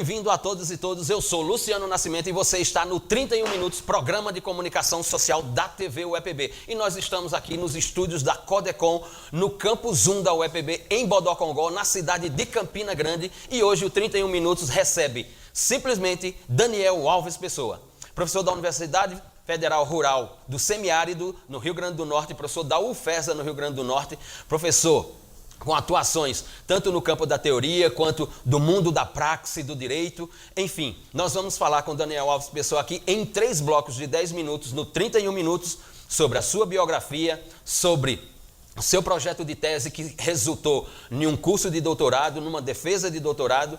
Bem-vindo a todos e todas, eu sou Luciano Nascimento e você está no 31 Minutos, programa de comunicação social da TV UEPB. E nós estamos aqui nos estúdios da Codecom, no Campus 1 da UEPB, em Bodocongó, na cidade de Campina Grande. E hoje o 31 Minutos recebe simplesmente Daniel Alves Pessoa, professor da Universidade Federal Rural do Semiárido, no Rio Grande do Norte, professor da UFESA, no Rio Grande do Norte, professor com atuações tanto no campo da teoria quanto do mundo da praxe, do direito. Enfim, nós vamos falar com Daniel Alves Pessoa aqui em 3 blocos de 10 minutos, no 31 Minutos, sobre a sua biografia, sobre o seu projeto de tese que resultou em um curso de doutorado, numa defesa de doutorado,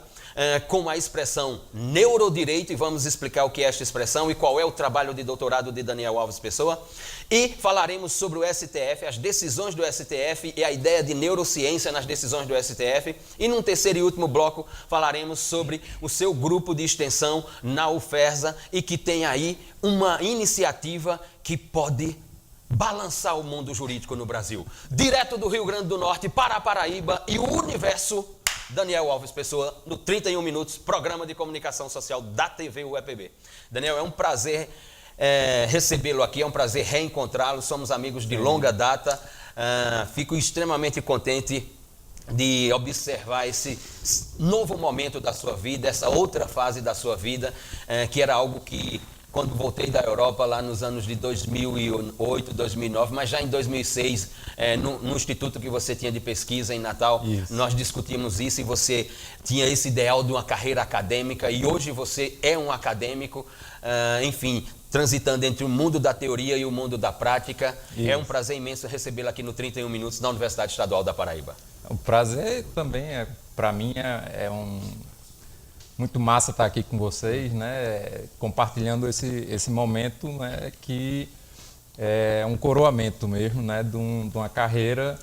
com a expressão neurodireito, e vamos explicar o que é esta expressão e qual é o trabalho de doutorado de Daniel Alves Pessoa. E falaremos sobre o STF, as decisões do STF e a ideia de neurociência nas decisões do STF. E num terceiro e último bloco falaremos sobre o seu grupo de extensão na UFESA e que tem aí uma iniciativa que pode balançar o mundo jurídico no Brasil. Direto do Rio Grande do Norte para a Paraíba e o universo, Daniel Alves Pessoa, no 31 Minutos, programa de comunicação social da TV UEPB. Daniel, é um prazer recebê-lo aqui, é um prazer reencontrá-lo, somos amigos de longa data. Fico extremamente contente de observar esse novo momento da sua vida, essa outra fase da sua vida, que era algo que, quando voltei da Europa, lá nos anos de 2008, 2009, mas já em 2006, no instituto que você tinha de pesquisa em Natal, nós discutimos isso e você tinha esse ideal de uma carreira acadêmica e hoje você é um acadêmico, enfim, transitando entre o mundo da teoria e o mundo da prática. Isso. É um prazer imenso recebê-lo aqui no 31 Minutos na Universidade Estadual da Paraíba. O prazer também, para mim, muito massa estar aqui com vocês, né, compartilhando esse momento, né, que é um coroamento mesmo, né, de uma carreira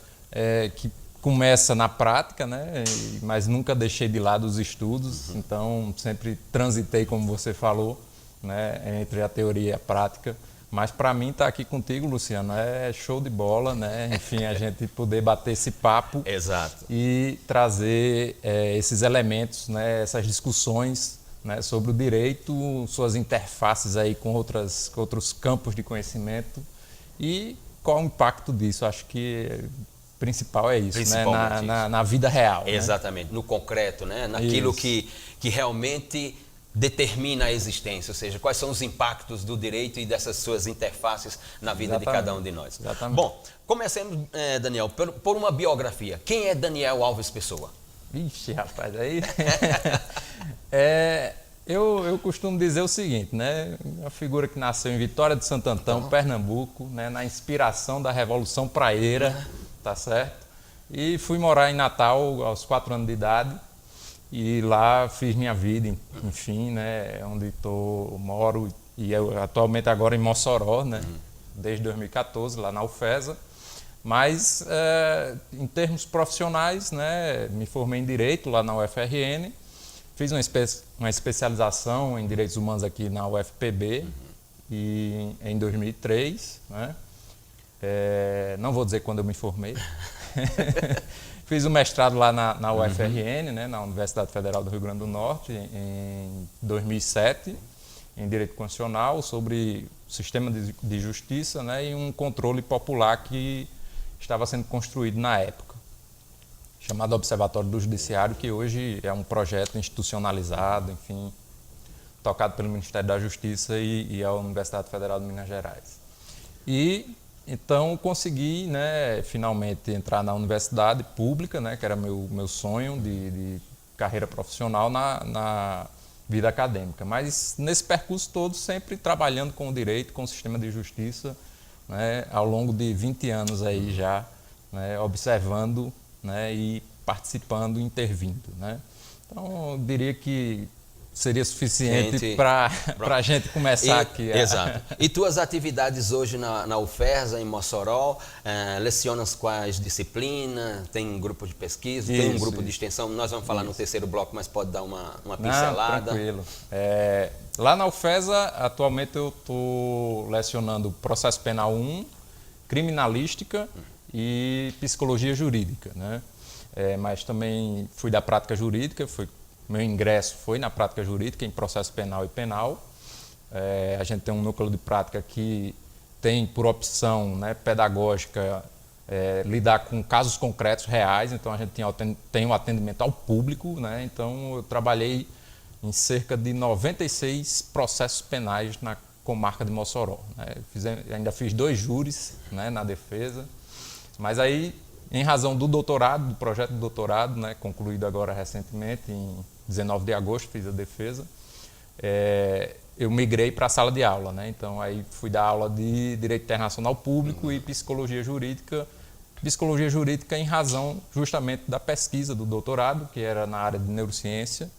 que começa na prática, né, mas nunca deixei de lado os estudos, então sempre transitei, como você falou, né, entre a teoria e a prática. Mas para mim estar aqui contigo, Luciano, é show de bola, né? Enfim, a gente poder bater esse papo. Exato. E trazer esses elementos, né? Essas discussões, né? Sobre o direito, suas interfaces aí com outros campos de conhecimento e qual o impacto disso. Acho que o principal é isso, né? Na vida real. Exatamente, né? No concreto, né? Naquilo que realmente determina a existência, ou seja, quais são os impactos do direito e dessas suas interfaces na vida de cada um de nós. Exatamente. Bom, comecemos, Daniel, por uma biografia. Quem é Daniel Alves Pessoa? Vixe, rapaz, aí... eu costumo dizer o seguinte, né? Uma figura que nasceu em Vitória de Santo Antão, Pernambuco, né? Na inspiração da Revolução Praieira, tá certo? E fui morar em Natal aos 4 anos de idade. E lá fiz minha vida, enfim, né, onde moro e eu atualmente agora em Mossoró, né, desde 2014, lá na UFESA. Mas em termos profissionais, né, me formei em Direito lá na UFRN, fiz uma especialização em Direitos Humanos aqui na UFPB e, em 2003, né, não vou dizer quando eu me formei. Fiz o mestrado lá na UFRN, né, na Universidade Federal do Rio Grande do Norte, em 2007, em Direito Constitucional, sobre o sistema de justiça, né, e um controle popular que estava sendo construído na época, chamado Observatório do Judiciário, que hoje é um projeto institucionalizado, enfim, tocado pelo Ministério da Justiça e a Universidade Federal de Minas Gerais. Então, consegui, né, finalmente entrar na universidade pública, né, que era meu sonho de carreira profissional na vida acadêmica. Mas, nesse percurso todo, sempre trabalhando com o direito, com o sistema de justiça, né, ao longo de 20 anos aí já, né, observando, né, e participando, intervindo, né. Então, eu diria que seria suficiente para a gente começar aqui. Exato. E tuas atividades hoje na UFESA, em Mossoró, lecionas quais disciplinas? Tem um grupo de pesquisa, tem um grupo de extensão? Nós vamos falar no terceiro bloco, mas pode dar uma pincelada? Tranquilo. Lá na UFESA, atualmente eu estou lecionando Processo Penal 1, Criminalística e Psicologia Jurídica, né? Mas também fui da prática jurídica, fui meu ingresso foi na prática jurídica, em processo penal e penal. A gente tem um núcleo de prática que tem por opção, né, pedagógica, lidar com casos concretos reais, então a gente tem um atendimento ao público, né, então eu trabalhei em cerca de 96 processos penais na comarca de Mossoró. Né, ainda fiz 2 júris, né, na defesa, mas aí, em razão do doutorado, do projeto de doutorado, né, concluído agora recentemente, em 19 de agosto, fiz a defesa, eu migrei para a sala de aula, né? Então aí fui dar aula de Direito Internacional Público e Psicologia Jurídica em razão justamente da pesquisa do doutorado, que era na área de neurociência,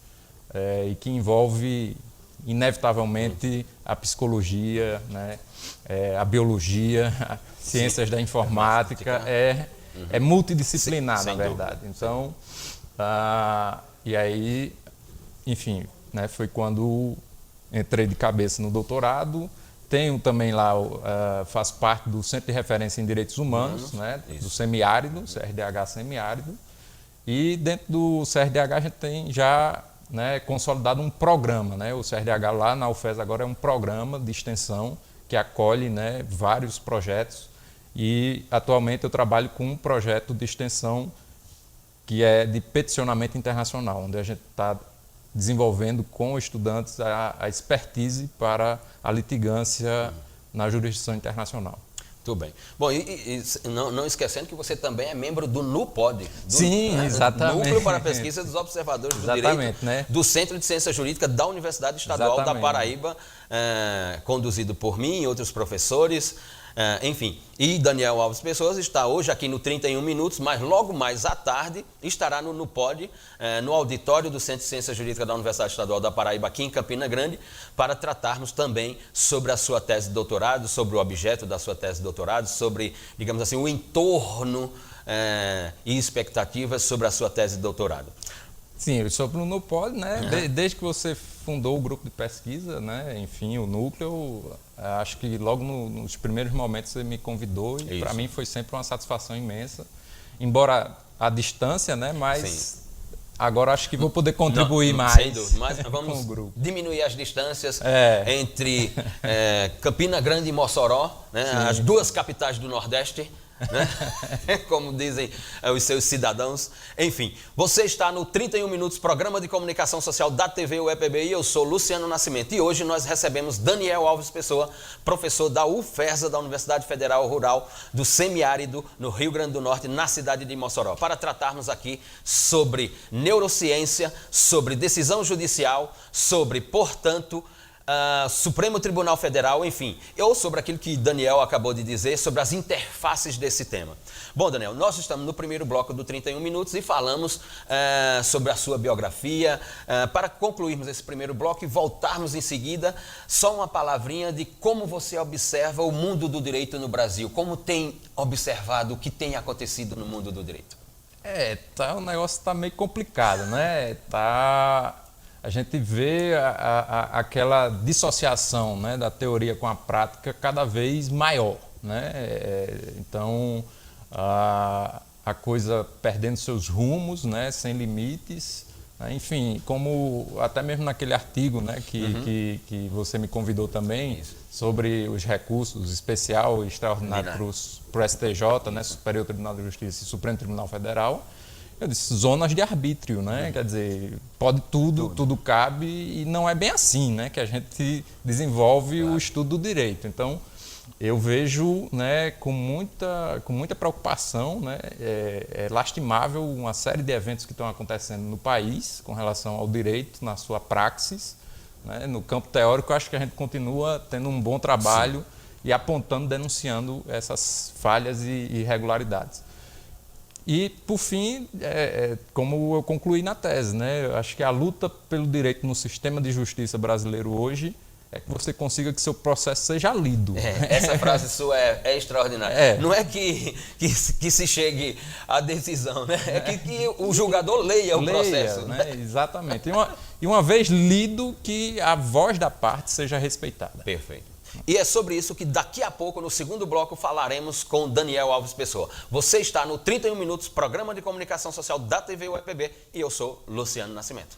e que envolve inevitavelmente a psicologia, né? A biologia, ciências da informática, é multidisciplinar, na verdade. Então, e aí, enfim, né, foi quando entrei de cabeça no doutorado. Tenho também lá, faço parte do Centro de Referência em Direitos Humanos, né, do Semiárido, CRDH Semiárido. E dentro do CRDH a gente tem já, né, consolidado um programa. Né, o CRDH lá na UFES agora é um programa de extensão que acolhe, né, vários projetos. E atualmente eu trabalho com um projeto de extensão que é de peticionamento internacional, onde a gente está desenvolvendo com estudantes a expertise para a litigância na jurisdição internacional. Tudo bem. Bom, e não esquecendo que você também é membro do NUPOD. Sim, exatamente. Núcleo para a Pesquisa dos Observadores do Direito, né? Do Centro de Ciência Jurídica da Universidade Estadual da Paraíba, conduzido por mim e outros professores. Enfim, e Daniel Alves Pessoa está hoje aqui no 31 Minutos, mas logo mais à tarde estará no NUPOD, no auditório do Centro de Ciência Jurídica da Universidade Estadual da Paraíba, aqui em Campina Grande, para tratarmos também sobre a sua tese de doutorado, sobre o objeto da sua tese de doutorado, sobre, digamos assim, o entorno e expectativas sobre a sua tese de doutorado. Sim, sobre o NUPOD, né? Desde que você fundou o grupo de pesquisa, né? Enfim, o núcleo, acho que logo nos primeiros momentos você me convidou e para mim foi sempre uma satisfação imensa, embora à distância, né? Mas sim, agora acho que vou poder contribuir mais. Sem dúvida, mas vamos diminuir as distâncias entre Campina Grande e Mossoró, né? As 2 capitais do Nordeste. Né? Como dizem os seus cidadãos. Enfim, você está no 31 Minutos, programa de comunicação social da TV UEPB, e eu sou Luciano Nascimento. E hoje nós recebemos Daniel Alves Pessoa, professor da UFERSA, da Universidade Federal Rural do Semiárido, no Rio Grande do Norte, na cidade de Mossoró, para tratarmos aqui sobre neurociência, sobre decisão judicial, sobre, portanto, Supremo Tribunal Federal, enfim, ou sobre aquilo que Daniel acabou de dizer, sobre as interfaces desse tema. Bom, Daniel, nós estamos no primeiro bloco do 31 Minutos e falamos sobre a sua biografia. Para concluirmos esse primeiro bloco e voltarmos em seguida, só uma palavrinha de como você observa o mundo do direito no Brasil, como tem observado o que tem acontecido no mundo do direito. O negócio está meio complicado, né? A gente vê aquela dissociação, né, da teoria com a prática cada vez maior, né? Então, a coisa perdendo seus rumos, né, sem limites. Né? Enfim, como até mesmo naquele artigo, né, que você me convidou também, sobre os recursos especial e extraordinário para o STJ, né, Superior Tribunal de Justiça e Supremo Tribunal Federal, eu disse, zonas de arbítrio, né? Quer dizer, pode tudo cabe, e não é bem assim, né, que a gente desenvolve o estudo do direito. Então, eu vejo, né, com muita preocupação, né, é lastimável uma série de eventos que estão acontecendo no país com relação ao direito na sua praxis. Né? No campo teórico, eu acho que a gente continua tendo um bom trabalho e apontando, denunciando essas falhas e irregularidades. E, por fim, como eu concluí na tese, né? Eu acho que a luta pelo direito no sistema de justiça brasileiro hoje é que você consiga que seu processo seja lido. Essa frase sua é extraordinária. Não é que se chegue à decisão, né? É que o julgador leia o processo. Né? Exatamente. E uma vez lido, que a voz da parte seja respeitada. Perfeito. E é sobre isso que daqui a pouco, no segundo bloco, falaremos com Daniel Alves Pessoa. Você está no 31 Minutos, programa de comunicação social da TV UEPB, e eu sou Luciano Nascimento.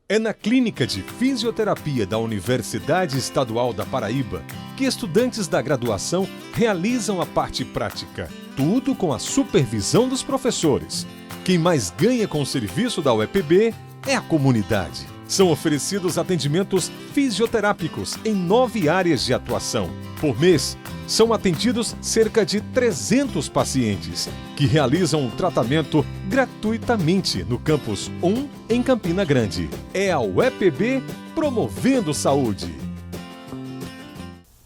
É na Clínica de Fisioterapia da Universidade Estadual da Paraíba que estudantes da graduação realizam a parte prática, tudo com a supervisão dos professores. Quem mais ganha com o serviço da UEPB é a comunidade. São oferecidos atendimentos fisioterápicos em 9 áreas de atuação. Por mês, são atendidos cerca de 300 pacientes, que realizam o tratamento gratuitamente no Campus 1, em Campina Grande. É a UEPB promovendo saúde.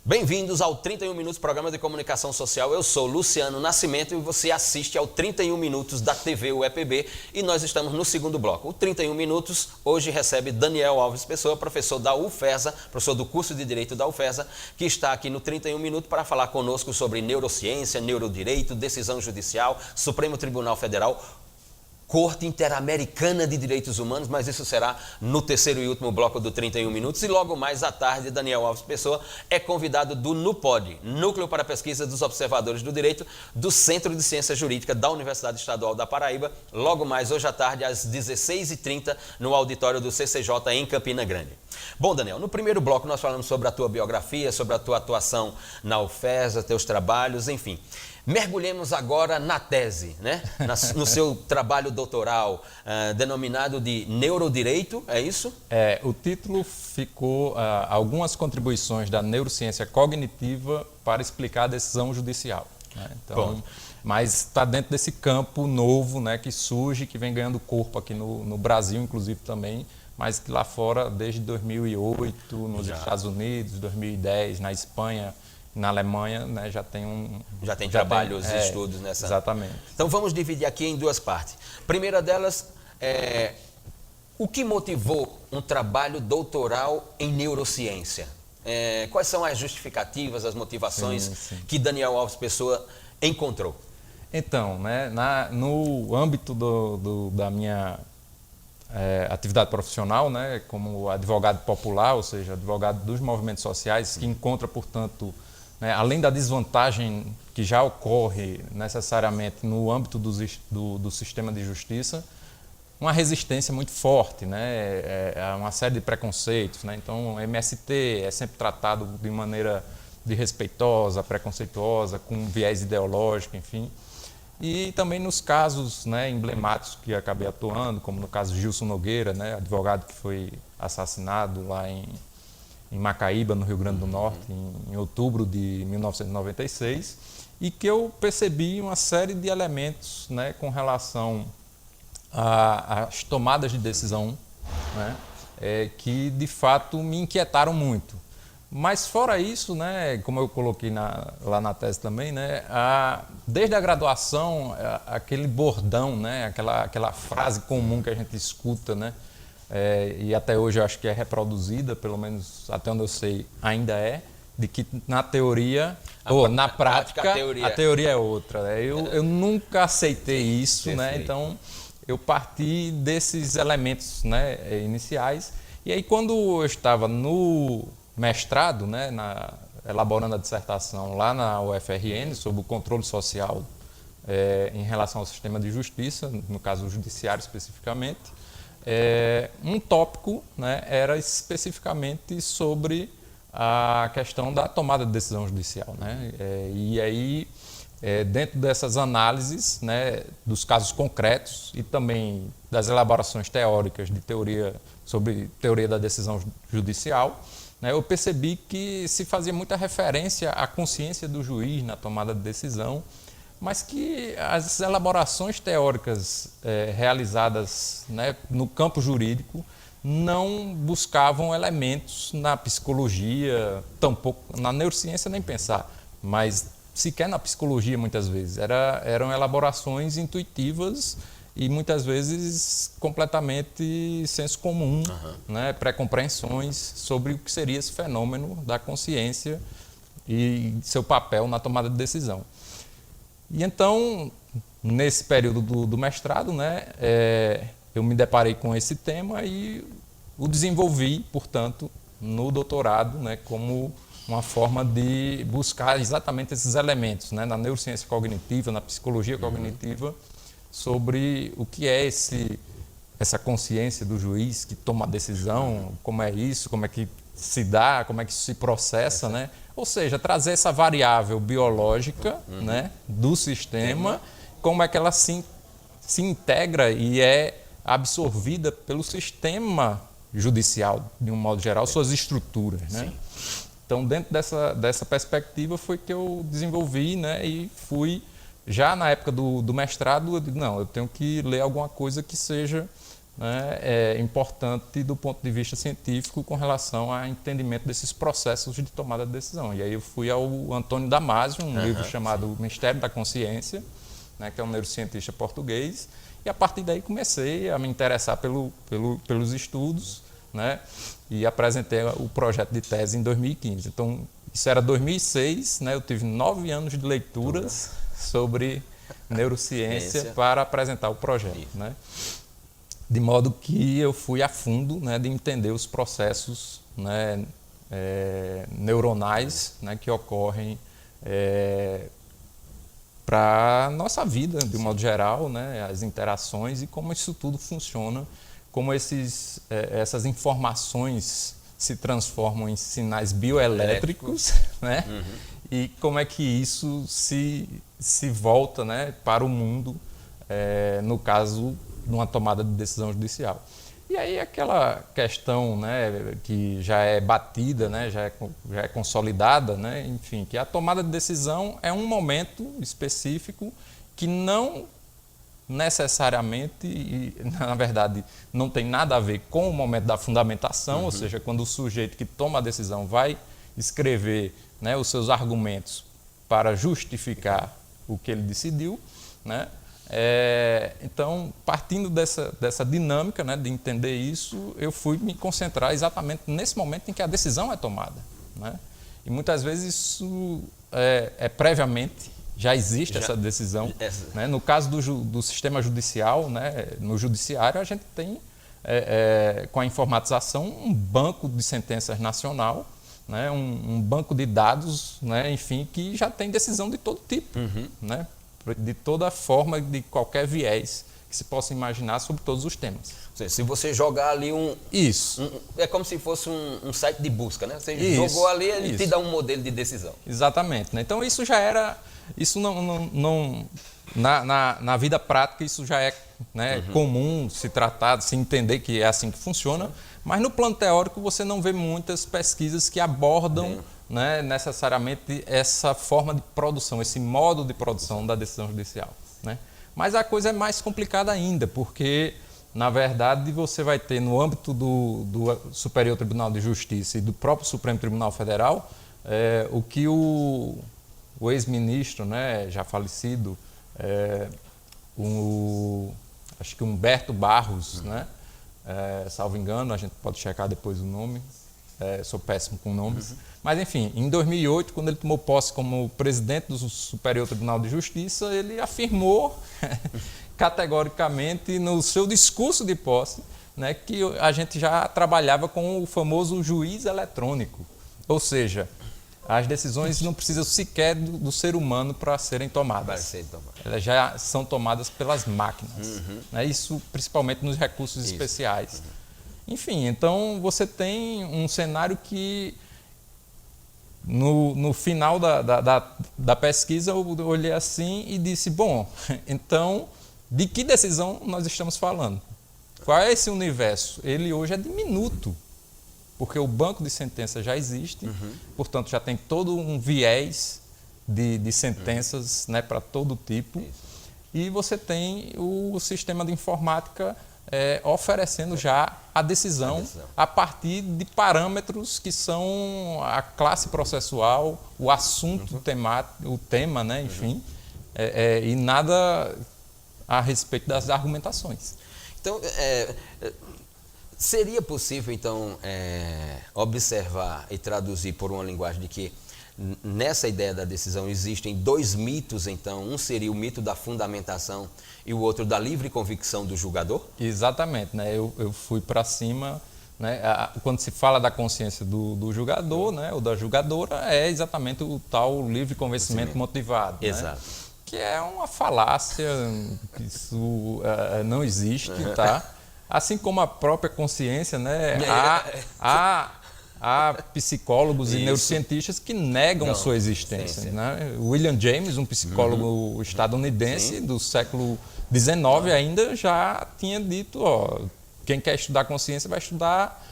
Bem-vindos ao 31 Minutos, programa de comunicação social. Eu sou Luciano Nascimento e você assiste ao 31 Minutos da TV UEPB e nós estamos no segundo bloco. O 31 Minutos hoje recebe Daniel Alves Pessoa, professor da UFESA, professor do curso de Direito da UFESA, que está aqui no 31 Minutos para falar conosco sobre neurociência, neurodireito, decisão judicial, Supremo Tribunal Federal, Corte Interamericana de Direitos Humanos, mas isso será no terceiro e último bloco do 31 Minutos. E logo mais à tarde, Daniel Alves Pessoa é convidado do NUPOD, Núcleo para a Pesquisa dos Observadores do Direito, do Centro de Ciência Jurídica da Universidade Estadual da Paraíba, logo mais hoje à tarde, às 16h30, no auditório do CCJ em Campina Grande. Bom, Daniel, no primeiro bloco nós falamos sobre a tua biografia, sobre a tua atuação na UFESA, teus trabalhos, enfim. Mergulhemos agora na tese, né? No seu trabalho doutoral, denominado de Neurodireito, é isso? O título ficou algumas contribuições da neurociência cognitiva para explicar a decisão judicial. Né? Então, mas está dentro desse campo novo, né, que surge, que vem ganhando corpo aqui no Brasil, inclusive também, mas que lá fora, desde 2008, nos Estados Unidos, 2010, na Espanha, na Alemanha, né, já tem trabalhos e estudos nessa. Exatamente. Então vamos dividir aqui em duas partes. Primeira delas, o que motivou um trabalho doutoral em neurociência? Quais são as justificativas, as motivações que Daniel Alves Pessoa encontrou? Então, né, no âmbito da minha atividade profissional, né, como advogado popular, ou seja, advogado dos movimentos sociais, que encontra, portanto, né, além da desvantagem que já ocorre necessariamente no âmbito do sistema de justiça, uma resistência muito forte, né, uma série de preconceitos. Né? Então, o MST é sempre tratado de maneira desrespeitosa, preconceituosa, com viés ideológico, enfim. E também nos casos, né, emblemáticos que acabei atuando, como no caso de Gilson Nogueira, né, advogado que foi assassinado lá em Macaíba, no Rio Grande do Norte, em outubro de 1996, e que eu percebi uma série de elementos, né, com relação às tomadas de decisão, né, que de fato me inquietaram muito. Mas fora isso, né, como eu coloquei lá na tese também, né, desde a graduação, aquele bordão, né, aquela frase comum que a gente escuta, né, e até hoje eu acho que é reproduzida, pelo menos até onde eu sei, ainda de que na teoria, ou na prática, a teoria é outra. Né? Eu nunca aceitei isso, né? Então eu parti desses elementos, né, iniciais. E aí quando eu estava no mestrado, né, elaborando a dissertação lá na UFRN sobre o controle social em relação ao sistema de justiça, no caso o judiciário especificamente, um tópico, né, era especificamente sobre a questão da tomada de decisão judicial. Né? E aí, dentro dessas análises, né, dos casos concretos e também das elaborações teóricas de sobre teoria da decisão judicial, né, eu percebi que se fazia muita referência à consciência do juiz na tomada de decisão, mas que as elaborações teóricas realizadas, né, no campo jurídico não buscavam elementos na psicologia, tampouco na neurociência nem pensar, mas sequer na psicologia muitas vezes. Eram elaborações intuitivas e muitas vezes completamente senso comum, né, pré-compreensões sobre o que seria esse fenômeno da consciência e seu papel na tomada de decisão. E então, nesse período do mestrado, né, eu me deparei com esse tema e o desenvolvi, portanto, no doutorado, né, como uma forma de buscar exatamente esses elementos, né, na neurociência cognitiva, na psicologia cognitiva, sobre o que é essa consciência do juiz que toma a decisão, como é isso, como é que se dá, como é que isso se processa, né? Ou seja, trazer essa variável biológica, né, do sistema, como é que ela se integra e é absorvida pelo sistema judicial, de um modo geral, suas estruturas, né? Sim. Então, dentro dessa perspectiva foi que eu desenvolvi, né, e fui, já na época do mestrado, eu digo, não, eu tenho que ler alguma coisa que seja, né, importante do ponto de vista científico com relação ao entendimento desses processos de tomada de decisão. E aí eu fui ao Antônio Damasio, um livro chamado Mistério da Consciência, né, que é um neurocientista português, e a partir daí comecei a me interessar pelos estudos, né, e apresentei o projeto de tese em 2015. Então, isso era 2006, né, eu tive 9 anos de leituras sobre neurociência para apresentar o projeto, né? De modo que eu fui a fundo, né, de entender os processos, né, neuronais, né, que ocorrem para a nossa vida, de um modo geral, né, as interações e como isso tudo funciona, como essas informações se transformam em sinais bioelétricos, né, e como é que isso se volta, né, para o mundo, no caso de uma tomada de decisão judicial. E aí aquela questão, né, que já é batida, né, já é consolidada, né, enfim, que a tomada de decisão é um momento específico que não necessariamente, e na verdade não tem nada a ver com o momento da fundamentação, ou seja, quando o sujeito que toma a decisão vai escrever, né, os seus argumentos para justificar o que ele decidiu, né? Então, partindo dessa dinâmica, né, de entender isso, eu fui me concentrar exatamente nesse momento em que a decisão é tomada, né? E muitas vezes isso previamente, já existe essa decisão. Né? No caso do sistema judicial, né, no judiciário, a gente tem, com a informatização, um banco de sentenças nacional, né, um banco de dados, né, enfim, que já tem decisão de todo tipo, né? De toda forma, de qualquer viés que se possa imaginar sobre todos os temas. Se você jogar ali Isso. é como se fosse um site de busca, né? Você Isso, jogou ali, ele isso. te dá um modelo de decisão. Exatamente, né? Então isso já era, isso não na vida prática isso já é, né, comum se tratar, se entender que é assim que funciona, mas no plano teórico você não vê muitas pesquisas que abordam, né, necessariamente essa forma de produção, esse modo de produção da decisão judicial, né? Mas a coisa é mais complicada ainda, porque, na verdade, você vai ter no âmbito do Superior Tribunal de Justiça e do próprio Supremo Tribunal Federal, o que o ex-ministro, né, já falecido, acho que Humberto Barros, né, salvo engano, a gente pode checar depois o nome, sou péssimo com nomes, mas enfim, em 2008, quando ele tomou posse como presidente do Superior Tribunal de Justiça, ele afirmou categoricamente no seu discurso de posse, né, que a gente já trabalhava com o famoso juiz eletrônico, ou seja, as decisões não precisam sequer do ser humano para serem tomadas. Elas já são tomadas pelas máquinas, né, isso principalmente nos recursos especiais. Enfim, então você tem um cenário que no final da pesquisa eu olhei assim e disse, bom, então de que decisão nós estamos falando? Qual é esse universo? Ele hoje é diminuto, porque o banco de sentenças já existe, portanto já tem todo um viés de sentenças, né, para todo tipo, e você tem o sistema de informática oferecendo já a decisão a partir de parâmetros que são a classe processual, o assunto, o tema, né, enfim, e nada a respeito das argumentações. Então, seria possível, então, observar e traduzir por uma linguagem de que nessa ideia da decisão existem dois mitos, então, um seria o mito da fundamentação e o outro da livre convicção do julgador? Exatamente, né? Eu fui para cima, né? Quando se fala da consciência do julgador, né, ou da julgadora, é exatamente o tal livre convencimento motivado. Exato. Né? Que é uma falácia, que isso não existe, tá? Assim como a própria consciência, né? Há psicólogos e neurocientistas que negam sua existência. Né? William James, um psicólogo estadunidense do século XIX, ainda já tinha dito, quem quer estudar consciência vai estudar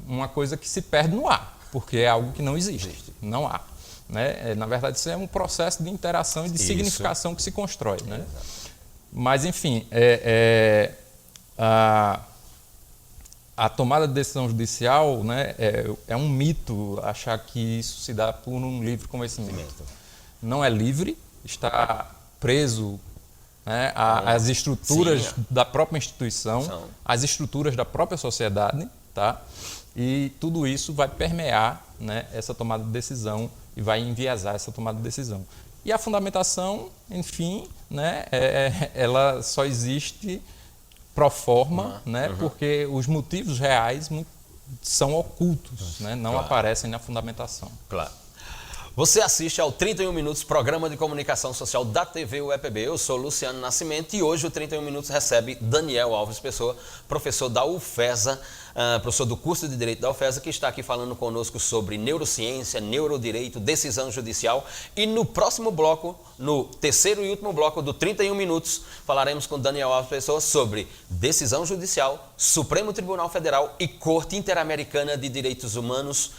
uma coisa que se perde no ar, porque é algo que não existe, não há. Né? Na verdade, isso é um processo de interação e de significação que se constrói. Né? Mas, enfim, a tomada de decisão judicial, né, é um mito achar que isso se dá por um livre convencimento. Não é livre, está preso, né, às estruturas da própria instituição, às estruturas da própria sociedade, tá? E tudo isso vai permear, né, essa tomada de decisão e vai enviesar essa tomada de decisão. E a fundamentação, enfim, né, ela só existe pro forma, né, porque os motivos reais são ocultos, né, não aparecem na fundamentação. Claro. Você assiste ao 31 Minutos, programa de comunicação social da TV UEPB. Eu sou Luciano Nascimento e hoje o 31 Minutos recebe Daniel Alves Pessoa, professor da UFESA, professor do curso de Direito da UFESA, que está aqui falando conosco sobre neurociência, neurodireito, decisão judicial. E no próximo bloco, no terceiro e último bloco do 31 Minutos, falaremos com Daniel Alves Pessoa sobre decisão judicial, Supremo Tribunal Federal e Corte Interamericana de Direitos Humanos,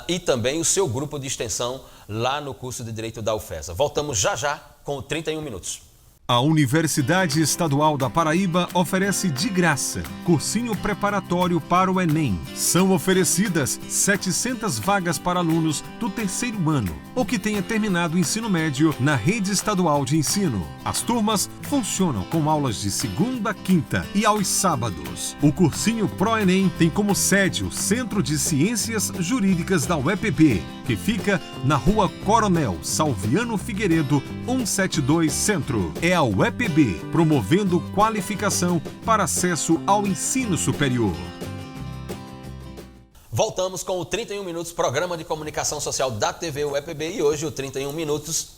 e também o seu grupo de extensão lá no curso de Direito da UFESA. Voltamos já com o 31 Minutos. A Universidade Estadual da Paraíba oferece de graça cursinho preparatório para o Enem. São oferecidas 700 vagas para alunos do terceiro ano ou que tenha terminado o ensino médio na rede estadual de ensino. As turmas funcionam com aulas de segunda, quinta e aos sábados. O cursinho Pro-Enem tem como sede o Centro de Ciências Jurídicas da UEPB, que fica na Rua Coronel Salviano Figueiredo, 172 Centro. É a UEPB, promovendo qualificação para acesso ao ensino superior. Voltamos com o 31 Minutos, programa de comunicação social da TV UEPB, e hoje o 31 Minutos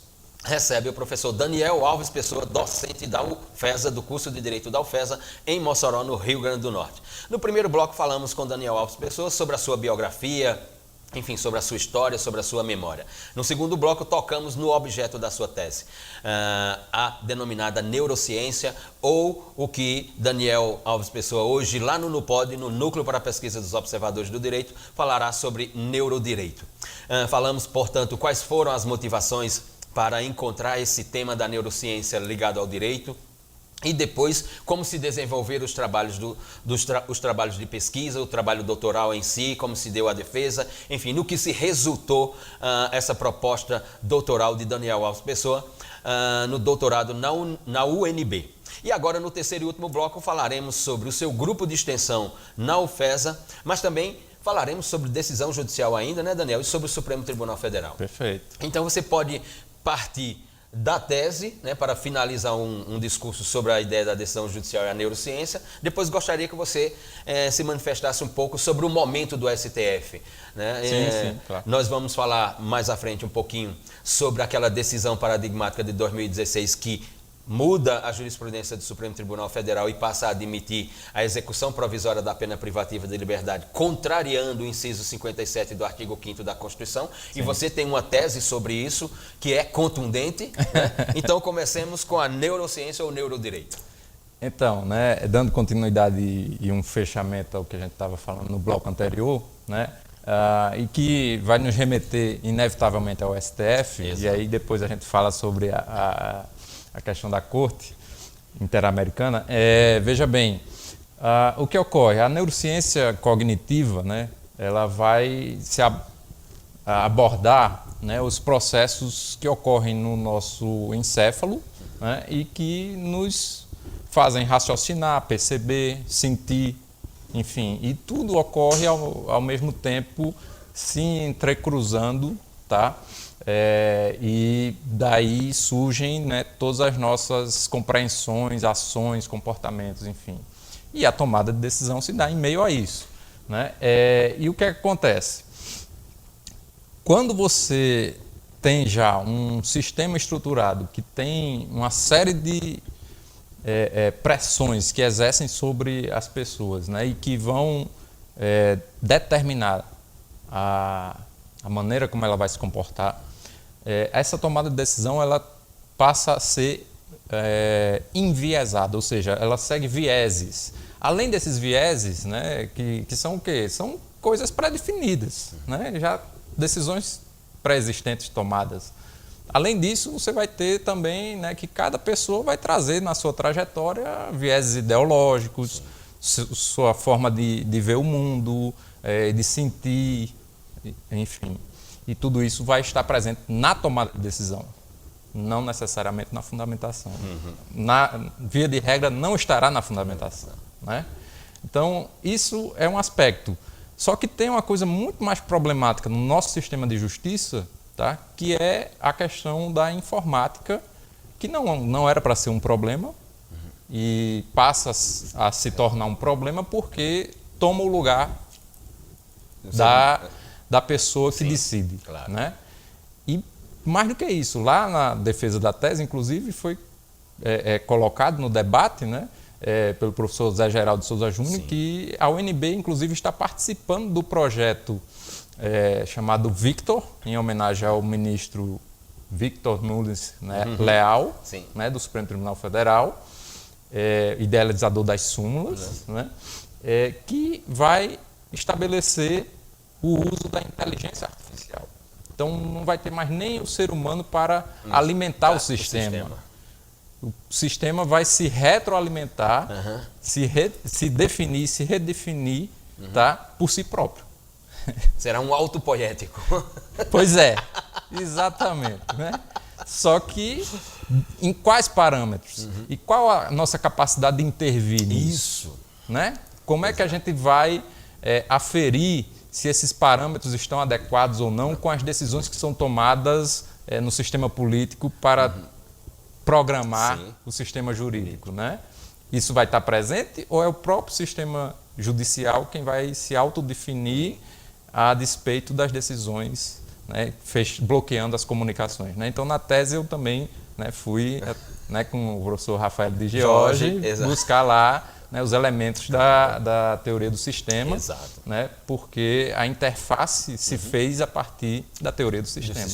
recebe o professor Daniel Alves Pessoa, docente da UFESA, do curso de Direito da UFESA, em Mossoró, no Rio Grande do Norte. No primeiro bloco falamos com Daniel Alves Pessoa sobre a sua biografia, enfim, sobre a sua história, sobre a sua memória. No segundo bloco, tocamos no objeto da sua tese, a denominada neurociência, ou o que Daniel Alves Pessoa, hoje lá no NUPOD, no Núcleo para a Pesquisa dos Observadores do Direito, falará sobre neurodireito. Falamos, portanto, quais foram as motivações para encontrar esse tema da neurociência ligado ao direito, e depois como se desenvolveram os trabalhos, os trabalhos de pesquisa, o trabalho doutoral em si, como se deu a defesa, enfim, no que se resultou essa proposta doutoral de Daniel Alves Pessoa no doutorado na UNB. E agora, no terceiro e último bloco, falaremos sobre o seu grupo de extensão na UFESA, mas também falaremos sobre decisão judicial ainda, né, Daniel? E sobre o Supremo Tribunal Federal. Perfeito. Então você pode partir da tese, né, para finalizar um discurso sobre a ideia da decisão judicial e a neurociência. Depois gostaria que você se manifestasse um pouco sobre o momento do STF. Né? Sim, claro. Nós vamos falar mais à frente um pouquinho sobre aquela decisão paradigmática de 2016 que muda a jurisprudência do Supremo Tribunal Federal e passa a admitir a execução provisória da pena privativa de liberdade, contrariando o inciso 57 do artigo 5º da Constituição. Sim. E você tem uma tese sobre isso que é contundente. Né? Então, comecemos com a neurociência ou neurodireito. Então, né, dando continuidade e um fechamento ao que a gente estava falando no bloco anterior, né, e que vai nos remeter inevitavelmente ao STF. Exato. E aí depois a gente fala sobre a questão da Corte Interamericana. Veja bem, o que ocorre? A neurociência cognitiva, né, ela vai abordar, né, os processos que ocorrem no nosso encéfalo, né, e que nos fazem raciocinar, perceber, sentir, enfim, e tudo ocorre ao mesmo tempo se entrecruzando, tá? E daí surgem, né, todas as nossas compreensões, ações, comportamentos, enfim. E a tomada de decisão se dá em meio a isso. Né? E o que acontece? Quando você tem já um sistema estruturado que tem uma série de pressões que exercem sobre as pessoas, né, e que vão determinar a maneira como ela vai se comportar, essa tomada de decisão ela passa a ser enviesada, ou seja, ela segue vieses. Além desses vieses, né, que são o quê? São coisas pré-definidas, né, já decisões pré-existentes tomadas. Além disso, você vai ter também, né, que cada pessoa vai trazer na sua trajetória vieses ideológicos, sua forma de ver o mundo, de sentir, enfim. E tudo isso vai estar presente na tomada de decisão, não necessariamente na fundamentação. Na via de regra, não estará na fundamentação, né? Então, isso é um aspecto. Só que tem uma coisa muito mais problemática no nosso sistema de justiça, tá? Que é a questão da informática, que não era para ser um problema e passa a se tornar um problema porque toma o lugar da pessoa que decide. Claro. Né? E mais do que isso, lá na defesa da tese, inclusive, foi colocado no debate, né, pelo professor Zé Geraldo Souza Júnior, que a UNB, inclusive, está participando do projeto chamado Victor, em homenagem ao ministro Victor Nunes, né, Leal, né, do Supremo Tribunal Federal, idealizador das súmulas, né, que vai estabelecer o uso da inteligência artificial. Então, não vai ter mais nem o ser humano para alimentar o sistema. O sistema vai se retroalimentar, se definir, se redefinir, tá, por si próprio. Será um autopoético. Pois é, exatamente. Né? Só que em quais parâmetros? E qual a nossa capacidade de intervir nisso? Né? Como é que a gente vai aferir se esses parâmetros estão adequados ou não com as decisões que são tomadas no sistema político para programar o sistema jurídico, né? Isso vai estar presente ou é o próprio sistema judicial quem vai se autodefinir a despeito das decisões, né, bloqueando as comunicações, né? Então, na tese, eu também, né, fui, né, com o professor Rafael de George buscar lá, né, os elementos da teoria do sistema, né, porque a interface se fez a partir da teoria do sistema.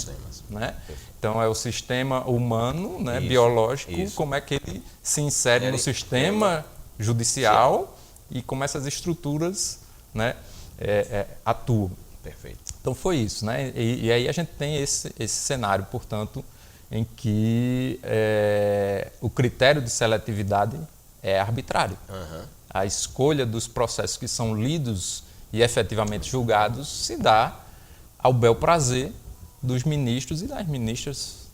Né? Então, é o sistema humano, né, biológico, como é que ele se insere no sistema judicial e como essas estruturas, né, atuam. Perfeito. Então, foi isso. Né? E aí a gente tem esse cenário, portanto, em que o critério de seletividade é arbitrário. A escolha dos processos que são lidos e efetivamente julgados se dá ao bel prazer dos ministros e das ministras,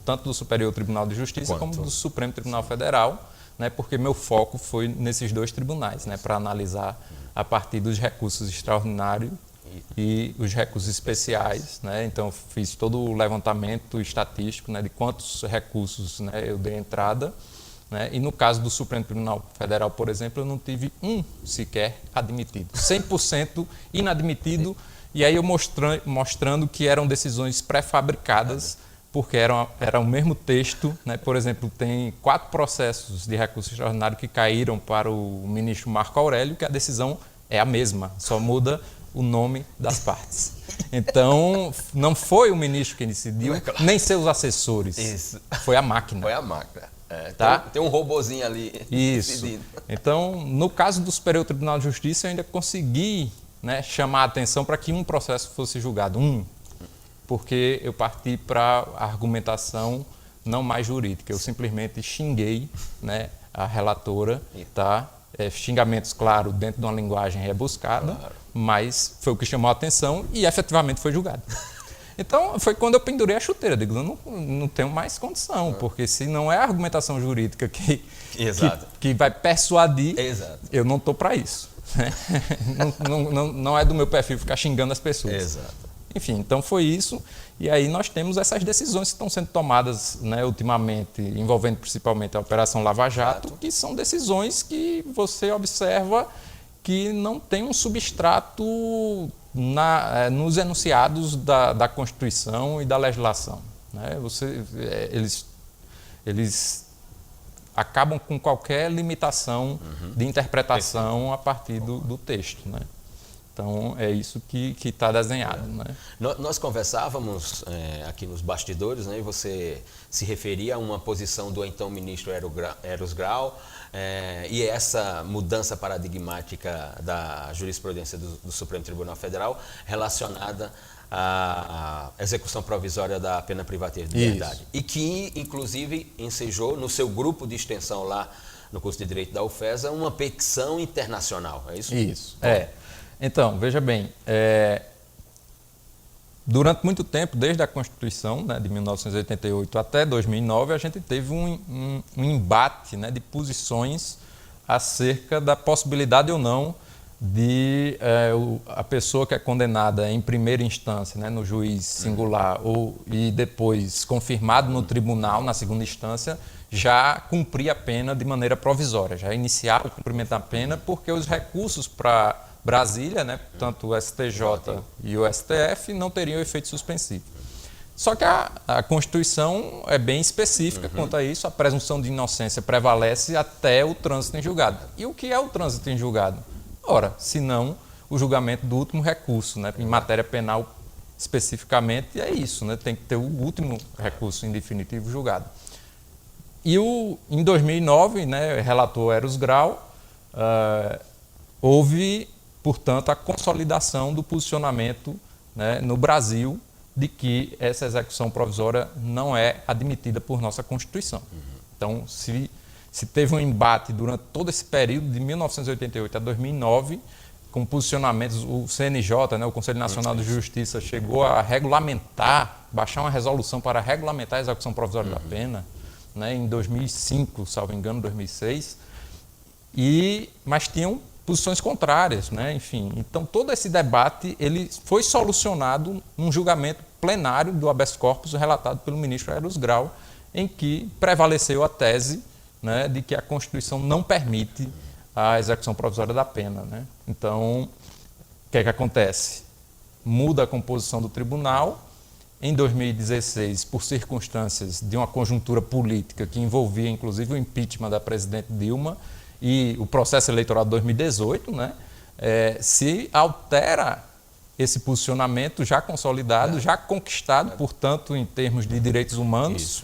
tanto do Superior Tribunal de Justiça como do Supremo Tribunal Federal, né, porque meu foco foi nesses dois tribunais, né, para analisar a partir dos recursos extraordinários e os recursos especiais. Né? Então, fiz todo o levantamento estatístico, né, de quantos recursos, né, eu dei entrada. Né? E no caso do Supremo Tribunal Federal, por exemplo, eu não tive um sequer admitido. 100% inadmitido. E aí eu mostrando que eram decisões pré-fabricadas, porque era o mesmo texto. Né? Por exemplo, tem 4 processos de recurso extraordinário que caíram para o ministro Marco Aurélio, que a decisão é a mesma, só muda o nome das partes. Então, não foi o ministro quem decidiu, nem seus assessores. Isso. Foi a máquina. Foi a máquina. Tá? Tem um robozinho ali. Isso. Decidindo. Então, no caso do Superior Tribunal de Justiça, eu ainda consegui, né, chamar a atenção para que um processo fosse julgado. Porque eu parti para a argumentação não mais jurídica. Eu simplesmente xinguei, né, a relatora, tá? Xingamentos, claro, dentro de uma linguagem rebuscada, mas foi o que chamou a atenção e efetivamente foi julgado. Então, foi quando eu pendurei a chuteira. Digo, eu não tenho mais condição, porque se não é a argumentação jurídica que vai persuadir, eu não estou para isso. Não é do meu perfil ficar xingando as pessoas. Enfim, então foi isso. E aí nós temos essas decisões que estão sendo tomadas, né, ultimamente, envolvendo principalmente a Operação Lava Jato, que são decisões que você observa que não tem um substrato nos enunciados da Constituição e da legislação. Né? Eles acabam com qualquer limitação de interpretação a partir do texto, né? Então, é isso que está desenhado, né? Nós conversávamos aqui nos bastidores, né, e você se referia a uma posição do então ministro Eros Grau, e essa mudança paradigmática da jurisprudência do Supremo Tribunal Federal relacionada à execução provisória da pena privativa de liberdade. E que, inclusive, ensejou no seu grupo de extensão lá no curso de Direito da UFESA uma petição internacional, é isso? Isso, Então, veja bem, durante muito tempo, desde a Constituição, né, de 1988 até 2009, a gente teve um embate, né, de posições acerca da possibilidade ou não de a pessoa que é condenada em primeira instância, né, no juiz singular, e depois confirmado no tribunal, na segunda instância, já cumprir a pena de maneira provisória, já iniciar o cumprimento da pena, porque os recursos para Brasília, né, tanto o STJ e o STF, não teriam efeito suspensivo. Só que a Constituição é bem específica quanto a isso, a presunção de inocência prevalece até o trânsito em julgado. E o que é o trânsito em julgado? Ora, se não o julgamento do último recurso, né, em matéria penal especificamente, é isso, né, tem que ter o último recurso em definitivo julgado. E em 2009, né, relator Eros Grau, houve, portanto, a consolidação do posicionamento, né, no Brasil de que essa execução provisória não é admitida por nossa Constituição. Então, se teve um embate durante todo esse período, de 1988 a 2009, com posicionamentos, o CNJ, né, o Conselho Nacional de Justiça, chegou a regulamentar, baixar uma resolução para regulamentar a execução provisória da pena, né, em 2005, salvo engano, 2006, mas tinham posições contrárias, né? Enfim. Então, todo esse debate ele foi solucionado num julgamento plenário do habeas corpus relatado pelo ministro Eros Grau, em que prevaleceu a tese, né, de que a Constituição não permite a execução provisória da pena, né? Então, o que é que acontece? Muda a composição do tribunal. Em 2016, por circunstâncias de uma conjuntura política que envolvia, inclusive, o impeachment da presidente Dilma, e o processo eleitoral de 2018, né, se altera esse posicionamento já consolidado, já conquistado, portanto, em termos de direitos humanos,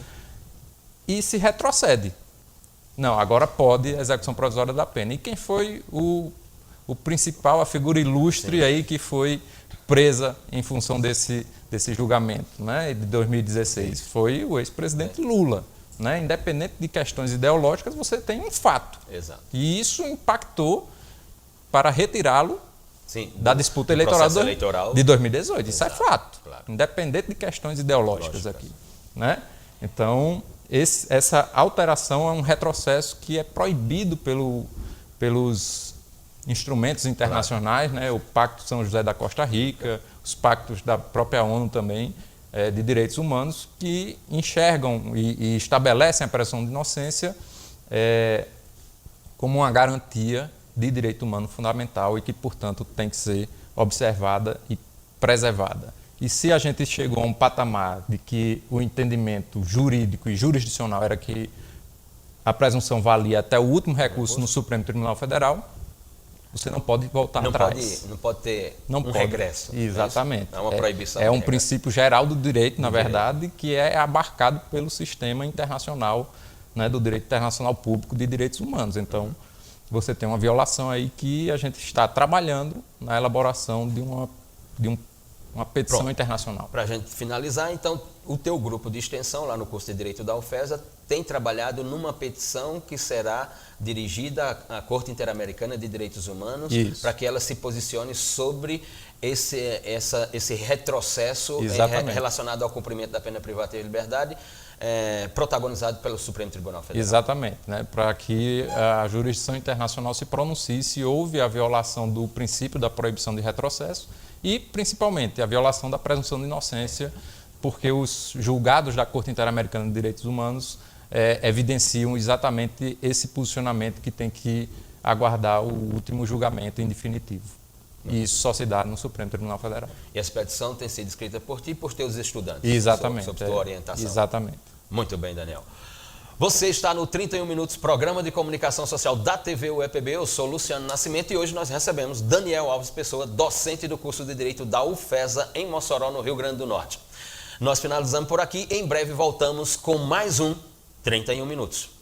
e se retrocede. Não, agora pode a execução provisória da pena. E quem foi o principal, a figura ilustre aí que foi presa em função desse julgamento, né, de 2016? Foi o ex-presidente Lula. Né? Independente de questões ideológicas, você tem um fato. Exato. E isso impactou para retirá-lo da disputa eleitoral de 2018. Isso é fato. Claro. Independente de questões ideológicas aqui. Né? Então, essa alteração é um retrocesso que é proibido pelos instrumentos internacionais, né? O Pacto São José da Costa Rica, os pactos da própria ONU também, de direitos humanos, que enxergam e estabelecem a presunção de inocência como uma garantia de direito humano fundamental e que, portanto, tem que ser observada e preservada. E se a gente chegou a um patamar de que o entendimento jurídico e jurisdicional era que a presunção valia até o último recurso no Supremo Tribunal Federal, você não pode voltar atrás. Não pode ter regresso. Exatamente. É uma proibição. É um princípio geral do direito, na verdade, que é abarcado pelo sistema internacional, né, do direito internacional público de direitos humanos. Então, você tem uma violação aí que a gente está trabalhando na elaboração de uma petição internacional. Para a gente finalizar, então, o teu grupo de extensão lá no curso de Direito da UFESA tem trabalhado numa petição que será dirigida à Corte Interamericana de Direitos Humanos para que ela se posicione sobre esse retrocesso relacionado ao cumprimento da pena privativa de liberdade, protagonizado pelo Supremo Tribunal Federal. Exatamente, né? Para que a jurisdição internacional se pronuncie se houve a violação do princípio da proibição de retrocesso e, principalmente, a violação da presunção de inocência, porque os julgados da Corte Interamericana de Direitos Humanos evidenciam exatamente esse posicionamento que tem que aguardar o último julgamento em definitivo. E isso só se dá no Supremo Tribunal Federal. E essa petição tem sido escrita por ti e por teus estudantes. Exatamente. Sob tua orientação. Exatamente. Muito bem, Daniel. Você está no 31 Minutos, programa de comunicação social da TV UEPB. Eu sou Luciano Nascimento e hoje nós recebemos Daniel Alves Pessoa, docente do curso de Direito da UFESA em Mossoró, no Rio Grande do Norte. Nós finalizamos por aqui. Em breve voltamos com mais um 31 Minutos.